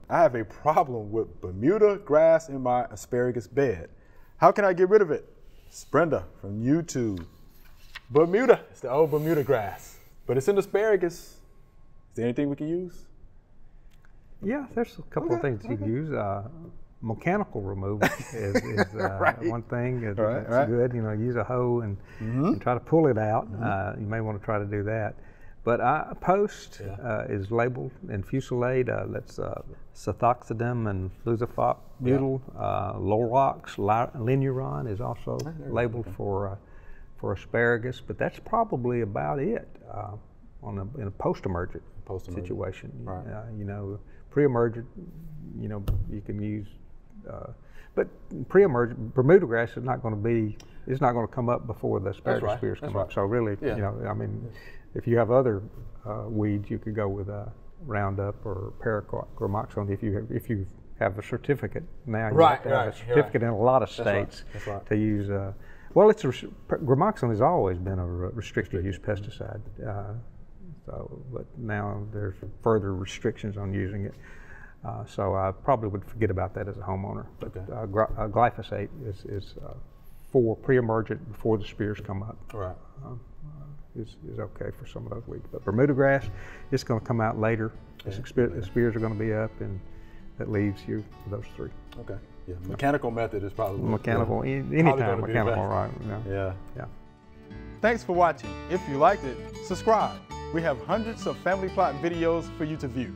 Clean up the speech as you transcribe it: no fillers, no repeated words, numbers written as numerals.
I have a problem with Bermuda grass in my asparagus bed. How can I get rid of it? It's Brenda from YouTube. Bermuda, it's the old Bermuda grass, but it's in asparagus. Is there anything we can use? Yeah, there's a couple of things you can use. Mechanical removal is right. one thing. That's right. good. You know, use a hoe and try to pull it out. You may want to try to do that. But post is labeled in Fusillade. That's Sethoxidum and Fluzafoc butyl. Lorox, Linuron is also labeled for asparagus. But that's probably about it in a post-emergent situation. Right. You know, pre-emergent, you know, you can use. But pre-emergent Bermuda grass is not going to be. It's not going to come up before the asparagus spears come up. So really, you know, I mean, if you have other weeds, you could go with Roundup or Paraquat-Gramoxone if you have a certificate. Now you have to have a certificate in a lot of states to use. Well, Gramoxone has always been a restricted use pesticide. But now there's further restrictions on using it. So I probably would forget about that as a homeowner. But glyphosate is for pre-emergent before the spears come up. Right. Is okay for some of those weeds. But Bermuda grass, it's going to come out later. The spears are going to be up, and that leaves you with those three. Okay. Yeah. Mechanical method is probably mechanical. Anytime mechanical, right? Yeah. Thanks for watching. If you liked it, subscribe. We have hundreds of family plot videos for you to view.